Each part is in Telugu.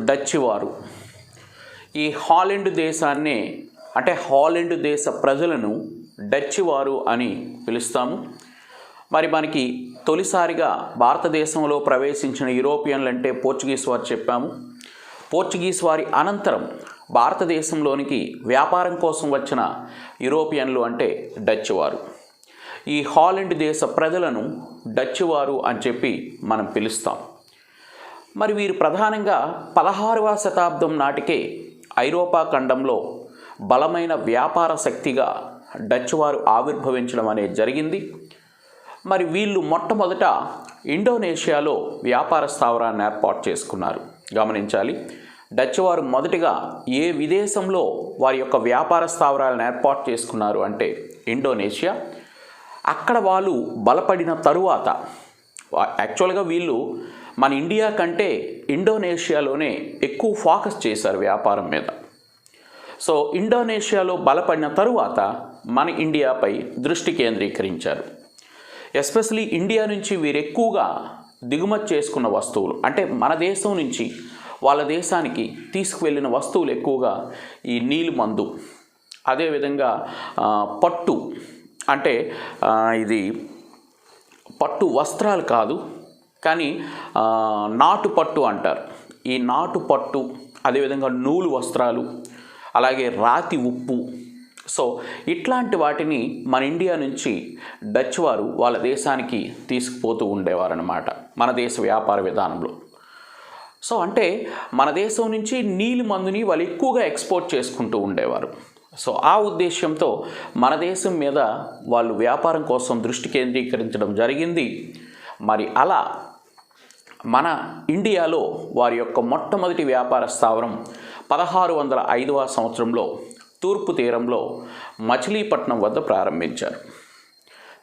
డచ్ వారు ఈ హాలెండ్ దేశాన్ని అంటే హాలెండ్ దేశ ప్రజలను డచ్ వారు అని పిలుస్తాము. మరి మనకి తొలిసారిగా భారతదేశంలో ప్రవేశించిన యూరోపియన్లు అంటే పోర్చుగీస్ వారు చెప్పాము. పోర్చుగీస్ వారి అనంతరం భారతదేశంలోనికి వ్యాపారం కోసం వచ్చిన యూరోపియన్లు అంటే డచ్ వారు. ఈ హాలెండ్ దేశ ప్రజలను డచ్ వారు అని చెప్పి మనం పిలుస్తాం. మరి వీరు ప్రధానంగా 16వ శతాబ్దం నాటికే ఐరోపా ఖండంలో బలమైన వ్యాపార శక్తిగా డచ్ వారు ఆవిర్భవించడం అనేది జరిగింది. మరి వీళ్ళు మొట్టమొదట ఇండోనేషియాలో వ్యాపార స్థావరాన్ని ఏర్పాటు చేసుకున్నారు. గమనించాలి, డచ్ వారు మొదటిగా ఏ విదేశంలో వారి యొక్క వ్యాపార స్థావరాలను ఏర్పాటు చేసుకున్నారు అంటే ఇండోనేషియా. అక్కడ వాళ్ళు బలపడిన తరువాత యాక్చువల్గా వీళ్ళు మన ఇండియా కంటే ఇండోనేషియాలోనే ఎక్కువ ఫోకస్ చేశారు వ్యాపారం మీద. సో ఇండోనేషియాలో బలపడిన తరువాత మన ఇండియాపై దృష్టి కేంద్రీకరించారు. ఎస్పెషలీ ఇండియా నుంచి వీరు ఎక్కువగా దిగుమతి చేసుకున్న వస్తువులు అంటే మన దేశం నుంచి వాళ్ళ దేశానికి తీసుకువెళ్ళిన వస్తువులు ఎక్కువగా ఈ నీలి మందు, అదేవిధంగా పట్టు అంటే ఇది పట్టు వస్త్రాలు కాదు కానీ నాటు పట్టు అంటారు. ఈ నాటు పట్టు, అదేవిధంగా నూలు వస్త్రాలు, అలాగే రాతి ఉప్పు. సో ఇట్లాంటి వాటిని మన ఇండియా నుంచి డచ్ వారు వాళ్ళ దేశానికి తీసుకుపోతూ ఉండేవారు అన్నమాట మన దేశ వ్యాపార విధానంలో. సో అంటే మన దేశం నుంచి నీలి మందుని వాళ్ళు ఎక్కువగా ఎక్స్పోర్ట్ చేసుకుంటూ ఉండేవారు. సో ఆ ఉద్దేశంతో మన దేశం మీద వాళ్ళు వ్యాపారం కోసం దృష్టి కేంద్రీకరించడం జరిగింది. మరి అలా మన ఇండియాలో వారి యొక్క మొట్టమొదటి వ్యాపార స్థావరం 1605వ సంవత్సరంలో తూర్పు తీరంలో మచిలీపట్నం వద్ద ప్రారంభించారు.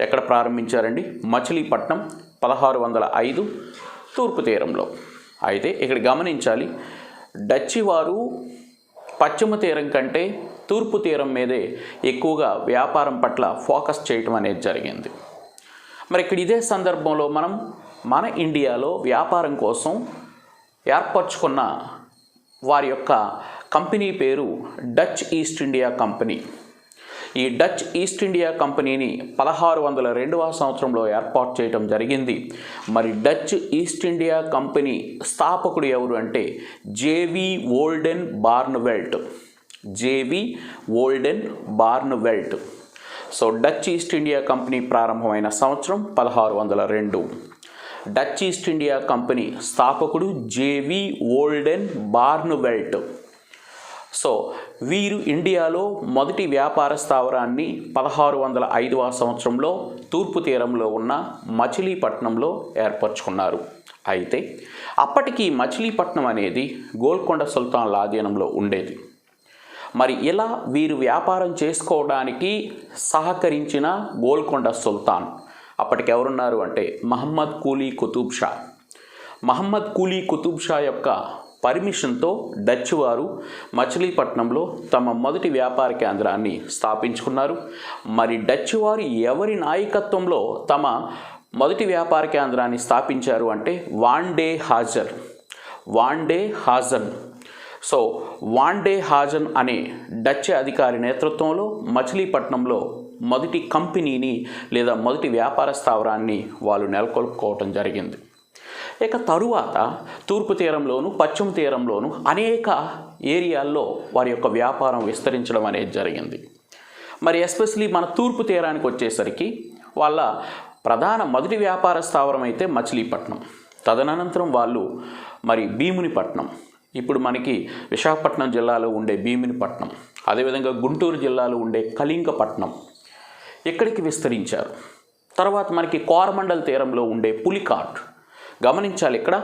ఎక్కడ ప్రారంభించారండి? మచిలీపట్నం 1605 తూర్పు తీరంలో. అయితే ఇక్కడ గమనించాలి, డచ్ వారు పశ్చిమ తీరం కంటే తూర్పు తీరం మీదే ఎక్కువగా వ్యాపారం పట్ల ఫోకస్ చేయటం అనేది జరిగింది. మరి ఇక్కడ ఇదే సందర్భంలో మనం మన ఇండియాలో వ్యాపారం కోసం ఏర్పరచుకున్న వారి యొక్క కంపెనీ పేరు డచ్ ఈస్ట్ ఇండియా కంపెనీ. ఈ డచ్ ఈస్ట్ ఇండియా కంపెనీని 1602వ సంవత్సరంలో ఏర్పాటు చేయడం జరిగింది. మరి డచ్ ఈస్ట్ ఇండియా కంపెనీ స్థాపకుడు ఎవరు అంటే JV Volden Barnevelt. JV Volden Barnevelt. So Dutch East India Company ప్రారంభమైన సంవత్సరం 1602. డచ్ ఈస్ట్ ఇండియా కంపెనీ స్థాపకుడు జేవి వోల్డెన్ బార్న్వెల్ట్. సో వీరు ఇండియాలో మొదటి వ్యాపార స్థావరాన్ని 1605వ సంవత్సరంలో తూర్పు తీరంలో ఉన్న మచిలీపట్నంలో ఏర్పరచుకున్నారు. అయితే అప్పటికి మచిలీపట్నం అనేది గోల్కొండ సుల్తాన్ల ఆధీనంలో ఉండేది. మరి ఇలా వీరు వ్యాపారం చేసుకోవడానికి సహకరించిన గోల్కొండ సుల్తాన్ అప్పటికి ఎవరున్నారు అంటే మహమ్మద్ కూలీ కుతుబ్ షా. మహమ్మద్ కూలీ కుతుబ్ షా యొక్క పర్మిషన్తో డచ్ వారు మచిలీపట్నంలో తమ మొదటి వ్యాపార కేంద్రాన్ని స్థాపించుకున్నారు. మరి డచ్ వారు ఎవరి నాయకత్వంలో తమ మొదటి వ్యాపార కేంద్రాన్ని స్థాపించారు అంటే van day హాజన్. So van day హాజన్ అనే డచ్ అధికారి నేతృత్వంలో మచిలీపట్నంలో మొదటి కంపెనీని లేదా మొదటి వ్యాపార స్థావరాన్ని వాళ్ళు నెలకొల్పుకోవటం జరిగింది. ఇక తరువాత తూర్పు తీరంలోను పశ్చిమ తీరంలోను అనేక ఏరియాల్లో వారి యొక్క వ్యాపారం విస్తరించడం అనేది జరిగింది. మరి ఎస్పెషలీ మన తూర్పు తీరానికి వచ్చేసరికి వాళ్ళ ప్రధాన మొదటి వ్యాపార స్థావరం అయితే మచిలీపట్నం. తదనంతరం వాళ్ళు మరి భీమునిపట్నం, ఇప్పుడు మనకి విశాఖపట్నం జిల్లాలో ఉండే భీమునిపట్నం, అదేవిధంగా గుంటూరు జిల్లాలో ఉండే కళింగపట్నం ఇక్కడికి విస్తరించారు. తర్వాత మనకి కోరమండల్ తీరంలో ఉండే పులికాట్. గమనించాలి, ఇక్కడ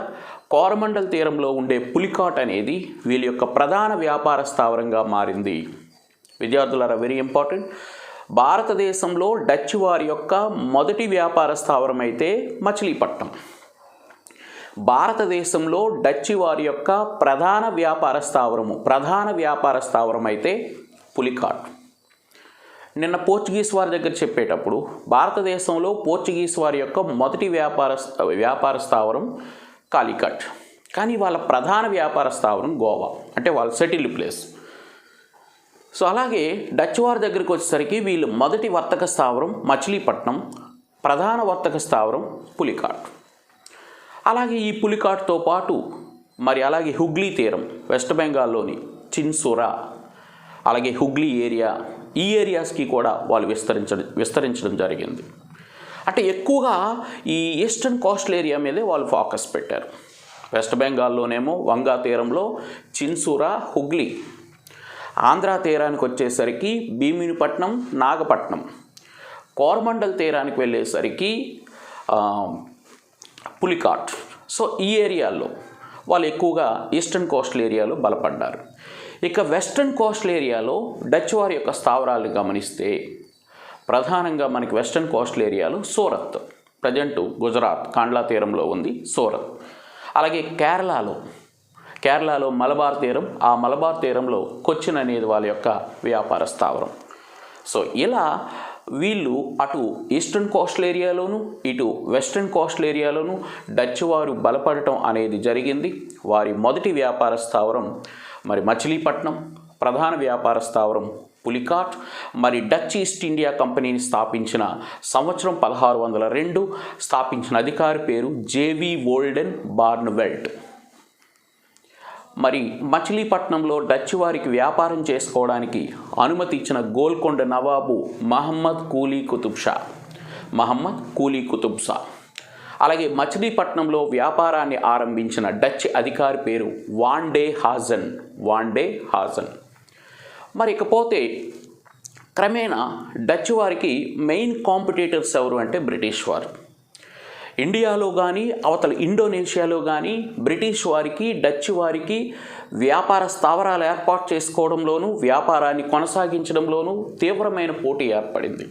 కోరమండల్ తీరంలో ఉండే పులికాట్ అనేది వీళ్ళ యొక్క ప్రధాన వ్యాపార స్థావరంగా మారింది. విద్యార్థులారా, వెరీ ఇంపార్టెంట్. భారతదేశంలో డచ్ వారి యొక్క మొదటి వ్యాపార స్థావరం అయితే మచిలీపట్నం. భారతదేశంలో డచ్ వారి యొక్క ప్రధాన వ్యాపార స్థావరం అయితే పులికాట్. నిన్న పోర్చుగీస్ వారి దగ్గర చెప్పేటప్పుడు భారతదేశంలో పోర్చుగీస్ వారి యొక్క మొదటి వ్యాపార స్థావరం కాలికట్. కానీ వాళ్ళ ప్రధాన వ్యాపార స్థావరం గోవా, అంటే వాళ్ళ సెటిల్డ్ ప్లేస్. సో అలాగే డచ్ వారి దగ్గరికి వచ్చేసరికి వీళ్ళు మొదటి వర్తక స్థావరం మచిలీపట్నం, ప్రధాన వర్తక స్థావరం పులికాట్. అలాగే ఈ పులికాట్తో పాటు మరి అలాగే హుగ్లీ తీరం, వెస్ట్ బెంగాల్లోని చిన్సురా, అలాగే హుగ్లీ ఏరియా, ఈ ఏరియాస్కి కూడా వాళ్ళు విస్తరించడం జరిగింది. అంటే ఎక్కువగా ఈ ఈస్టర్న్ కోస్టల్ ఏరియా మీదే వాళ్ళు ఫోకస్ పెట్టారు. వెస్ట్ బెంగాల్లోనేమో వంగా తీరంలో చిన్సురా, హుగ్లీ. ఆంధ్ర తీరానికి వచ్చేసరికి భీమినిపట్నం, నాగపట్నం. కోరమండల్ తీరానికి వెళ్ళేసరికి పులికాట్. సో ఈ ఏరియాల్లో వాళ్ళు ఎక్కువగా ఈస్టర్న్ కోస్టల్ ఏరియాలో బలపడ్డారు. ఇక వెస్ట్రన్ కోస్టల్ ఏరియాలో డచ్ వారి యొక్క స్థావరాలను గమనిస్తే ప్రధానంగా మనకి వెస్ట్రన్ కోస్టల్ ఏరియాలో సూరత్, ప్రజెంట్ గుజరాత్ కాండ్లా తీరంలో ఉంది సూరత్. అలాగే కేరళలో మలబార్ తీరం, ఆ మలబార్ తీరంలో కొచ్చిన్ అనేది వాళ్ళ యొక్క వ్యాపార స్థావరం. సో ఇలా వీళ్ళు అటు ఈస్టర్న్ కోస్టల్ ఏరియాలోను ఇటు వెస్ట్రన్ కోస్టల్ ఏరియాలోను డచ్ వారు బలపడటం అనేది జరిగింది. వారి మొదటి వ్యాపార స్థావరం మరి మచిలీపట్నం, ప్రధాన వ్యాపార స్థావరం పులికాట్. మరి డచ్ ఈస్ట్ ఇండియా కంపెనీని స్థాపించిన సంవత్సరం 1602, స్థాపించిన అధికారి పేరు జేవి వోల్డెన్ బార్న్వెల్ట్. మరి మచిలీపట్నంలో డచ్ వారికి వ్యాపారం చేసుకోవడానికి అనుమతి ఇచ్చిన గోల్కొండ నవాబు మహమ్మద్ కూలీ కుతుబ్ షా. అలాగే మచిలీపట్నంలో వ్యాపారాన్ని ఆరంభించిన డచ్ అధికారి పేరు వాన్ డే హాజన్. మరి ఇకపోతే క్రమేణా డచ్ వారికి మెయిన్ కాంపిటీటర్స్ ఎవరు అంటే బ్రిటిష్ వారు. ఇండియాలో కానీ అవతల ఇండోనేషియాలో కానీ బ్రిటిష్ వారికి డచ్ వారికి వ్యాపార స్థావరాలు ఏర్పాటు చేసుకోవడంలోనూ వ్యాపారాన్ని కొనసాగించడంలోనూ తీవ్రమైన పోటీ ఏర్పడింది.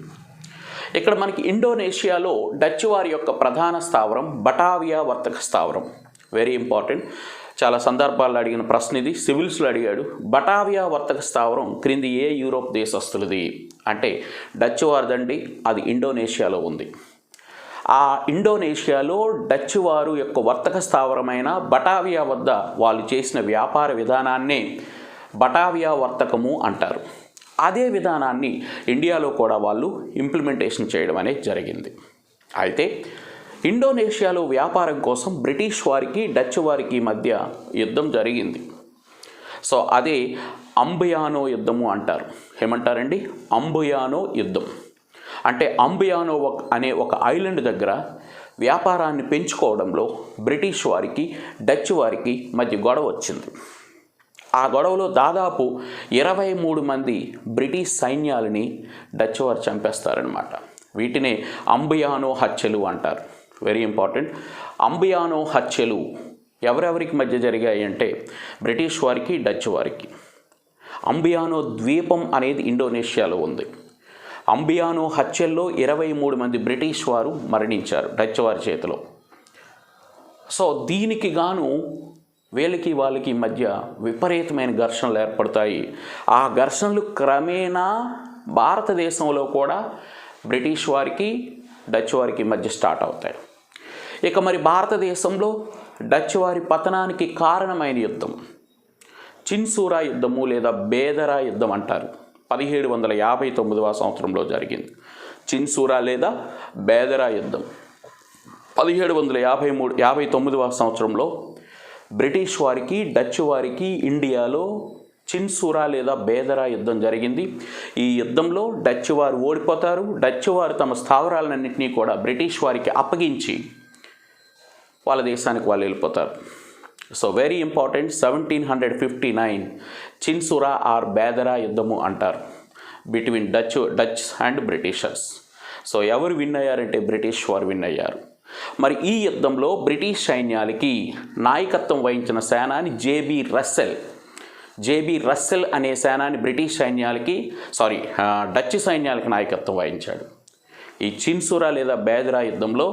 ఇక్కడ మనకి ఇండోనేషియాలో డచ్ వారి యొక్క ప్రధాన స్థావరం బటావియా వర్తక స్థావరం. వెరీ ఇంపార్టెంట్, చాలా సందర్భాల్లో అడిగిన ప్రశ్న ఇది, సివిల్స్లో అడిగాడు. బటావియా వర్తక స్థావరం క్రింది ఏ యూరోప్ దేశస్తులది అంటే డచ్ వారిదండి, అది ఇండోనేషియాలో ఉంది. ఆ ఇండోనేషియాలో డచ్ వారు యొక్క వర్తక స్థావరమైన బటావియా వద్ద వాళ్ళు చేసిన వ్యాపార విధానాన్నే బటావియా వర్తకము అంటారు. అదే విధానాన్ని ఇండియాలో కూడా వాళ్ళు ఇంప్లిమెంటేషన్ చేయడం అనేది జరిగింది. అయితే ఇండోనేషియాలో వ్యాపారం కోసం బ్రిటిష్ వారికి డచ్ వారికి మధ్య యుద్ధం జరిగింది. సో అదే అంబుయానో యుద్ధము అంటారు. ఏమంటారండి? అంబుయానో యుద్ధం. అంటే అంబుయానో అనే ఒక ఐలాండ్ దగ్గర వ్యాపారాన్ని పెంచుకోవడంలో బ్రిటిష్ వారికి డచ్ వారికి మధ్య గొడవ వచ్చింది. ఆ గొడవలో దాదాపు 23 మంది బ్రిటిష్ సైన్యాలని డచ్ వారు చంపేస్తారనమాట. వీటినే అంబుయానో హత్యలు అంటారు. Very important. అంబుయానో హత్యలు ఎవరెవరికి మధ్య జరిగాయి అంటే బ్రిటిష్ వారికి డచ్ వారికి. అంబుయానో ద్వీపం అనేది ఇండోనేషియాలో ఉంది. అంబుయానో హత్యల్లో 23 మంది బ్రిటిష్ వారు మరణించారు డచ్ వారి చేతిలో. సో దీనికి గాను వీళ్ళకి వాళ్ళకి మధ్య విపరీతమైన ఘర్షణలు ఏర్పడతాయి. ఆ ఘర్షణలు క్రమేణా భారతదేశంలో కూడా బ్రిటిష్ వారికి డచ్ వారికి మధ్య స్టార్ట్ అవుతాయి. ఇక మరి భారతదేశంలో డచ్ వారి పతనానికి కారణమైన యుద్ధం చిన్సూరా యుద్ధము లేదా బేదరా యుద్ధం అంటారు. 1759వ సంవత్సరంలో జరిగింది చిన్సూరా లేదా బేదరా యుద్ధం. 1759వ సంవత్సరంలో బ్రిటిష్ వారికి డచ్ వారికి ఇండియాలో చిన్సూరా లేదా బేదరా యుద్ధం జరిగింది. ఈ యుద్ధంలో డచ్ వారు ఓడిపోతారు. డచ్ వారు తమ స్థావరాలన్నింటినీ కూడా బ్రిటిష్ వారికి అప్పగించి వాళ్ళ దేశానికి వాళ్ళు వెళ్ళిపోతారు. So very important, 1759 Chinsura are బేదరా యుద్ధము అంటారు between Dutch and Britishers. So ఎవరు విన్ అయ్యారంటే బ్రిటిష్ వారు విన్ అయ్యారు. మరి ఈ యుద్ధంలో బ్రిటిష్ సైన్యాలకి నాయకత్వం వహించిన సేనాని జేబీ రస్సెల్ అనే సేనాని బ్రిటిష్ సైన్యాలకి డచ్ సైన్యాలకి నాయకత్వం వహించాడు. ఈ చిన్సూరా లేదా బేదరా యుద్ధంలో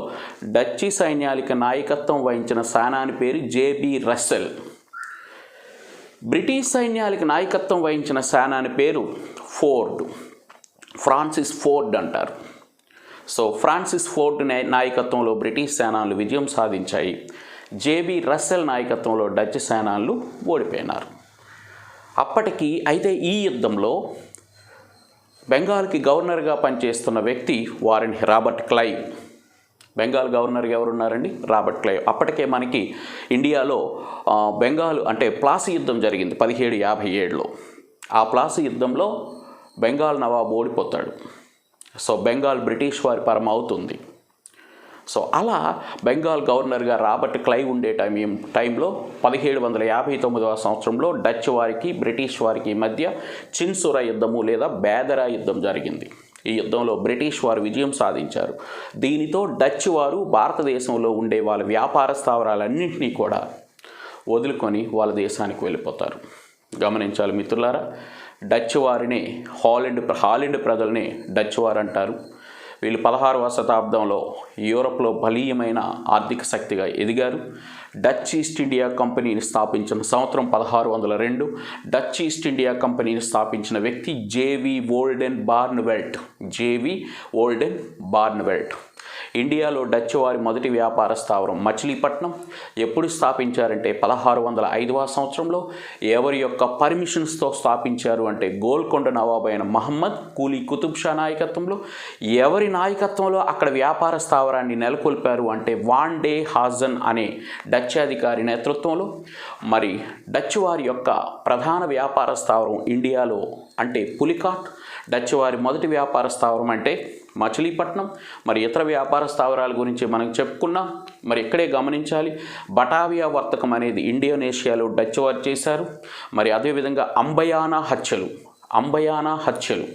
డచ్ సైన్యాలకి నాయకత్వం వహించిన సేనాని పేరు జేబీ రస్సెల్. బ్రిటిష్ సైన్యాలకి నాయకత్వం వహించిన సేనాని పేరు ఫ్రాన్సిస్ ఫోర్డ్ అంటారు. సో ఫ్రాన్సిస్ ఫోర్డ్ నాయకత్వంలో బ్రిటిష్ సేనలు విజయం సాధించాయి. జేబీ రస్సెల్ నాయకత్వంలో డచ్ సేనానులు ఓడిపోయినారు. అప్పటికి అయితే ఈ యుద్ధంలో బెంగాల్కి గవర్నర్గా పనిచేస్తున్న వ్యక్తి రాబర్ట్ క్లైవ్. బెంగాల్ గవర్నర్గా ఎవరున్నారండి? Robert Clive. అప్పటికే మనకి ఇండియాలో బెంగాల్ అంటే ప్లాసీ యుద్ధం జరిగింది 1757లో. ఆ ప్లాసీ యుద్ధంలో బెంగాల్ నవాబు ఓడిపోతాడు. సో బెంగాల్ బ్రిటిష్ వారి పరం అవుతుంది. సో అలా బెంగాల్ గవర్నర్గా రాబర్ట్ క్లైవ్ ఉండే టైంలో 1759వ సంవత్సరంలో డచ్ వారికి బ్రిటిష్ వారికి మధ్య చిన్సురా యుద్ధము లేదా బేదరా యుద్ధం జరిగింది. ఈ యుద్ధంలో బ్రిటిష్ వారు విజయం సాధించారు. దీనితో డచ్ వారు భారతదేశంలో ఉండే వాళ్ళ వ్యాపార స్థావరాలన్నింటినీ కూడా వదులుకొని వాళ్ళ దేశానికి వెళ్ళిపోతారు. గమనించాలి మిత్రులారా, డచ్ వారిని హాలెండ్ ప్రజల్ని డచ్ వారు అంటారు. వీళ్ళు 16వ శతాబ్దంలో యూరప్లో బలీయమైన ఆర్థిక శక్తిగా ఎదిగారు. డచ్ ఈస్ట్ ఇండియా కంపెనీని స్థాపించిన సంవత్సరం 1602. డచ్ ఈస్ట్ ఇండియా కంపెనీని స్థాపించిన వ్యక్తి జేవి ఓల్డెన్ బార్న్వెల్ట్. ఇండియాలో డచ్ వారి మొదటి వ్యాపార స్థావరం మచిలీపట్నం. ఎప్పుడు స్థాపించారంటే 1605వ సంవత్సరంలో. ఎవరి యొక్క పర్మిషన్స్తో స్థాపించారు అంటే గోల్కొండ నవాబు అయిన మహమ్మద్ కూలీ కుతుబ్ షా నాయకత్వంలో. ఎవరి నాయకత్వంలో అక్కడ వ్యాపార స్థావరాన్ని నెలకొల్పారు అంటే వాన్ డే హాజన్ అనే డచ్ అధికారి నేతృత్వంలో. మరి డచ్ వారి యొక్క ప్రధాన వ్యాపార స్థావరం ఇండియాలో అంటే పులికాట్. డచ్ వారి మొదటి వ్యాపార స్థావరం అంటే మచిలీపట్నం. మరి ఇతర వ్యాపార స్థావరాల గురించి మనం చెప్పుకున్నాం. మరి ఇక్కడే గమనించాలి, బటావియా వర్తకం అనేది ఇండోనేషియాలో డచ్ వారు చేశారు. మరి అదేవిధంగా అంబయానా హత్యలు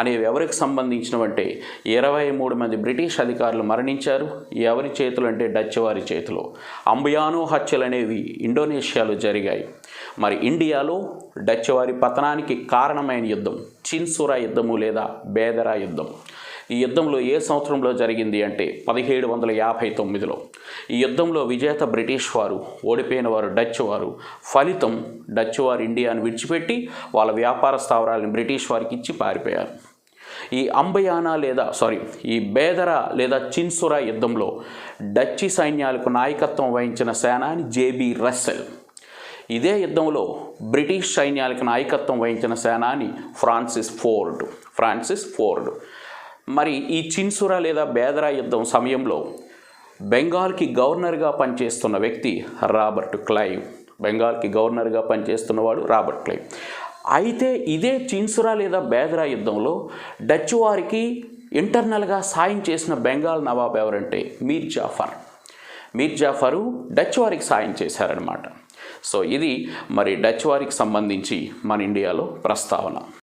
అనేవి ఎవరికి సంబంధించినవంటే 23 మంది బ్రిటిష్ అధికారులు మరణించారు. ఎవరి చేతులు అంటే డచ్ వారి చేతిలో. అంబయానో హత్యలు అనేవి ఇండోనేషియాలో జరిగాయి. మరి ఇండియాలో డచ్ వారి పతనానికి కారణమైన యుద్ధం చిన్సురా యుద్ధము లేదా బేదరా యుద్ధం. ఈ యుద్ధంలో ఏ సంవత్సరంలో జరిగింది అంటే 1759లో. ఈ యుద్ధంలో విజేత బ్రిటిష్ వారు, ఓడిపోయిన వారు డచ్ వారు. ఫలితం డచ్ వారు ఇండియాను విడిచిపెట్టి వాళ్ళ వ్యాపార స్థావరాలను బ్రిటిష్ వారికి ఇచ్చి పారిపోయారు. ఈ బేదరా లేదా చిన్సురా యుద్ధంలో డచ్ సైన్యాలకు నాయకత్వం వహించిన సేనాని జేబీ రస్సెల్. ఇదే యుద్ధంలో బ్రిటిష్ సైన్యాలకు నాయకత్వం వహించిన సేనాని ఫ్రాన్సిస్ ఫోర్డ్. మరి ఈ చిన్సురా లేదా బేదరా యుద్ధం సమయంలో బెంగాల్కి గవర్నర్గా పనిచేస్తున్న వ్యక్తి రాబర్ట్ క్లైవ్. అయితే ఇదే చిన్సురా లేదా బేదరా యుద్ధంలో డచ్ వారికి ఇంటర్నల్గా సాయం చేసిన బెంగాల్ నవాబ్ ఎవరంటే మీర్ జాఫరు డచ్ వారికి సాయం చేశారనమాట. సో ఇది మరి డచ్ వారికి సంబంధించి మన ఇండియాలో ప్రస్తావన.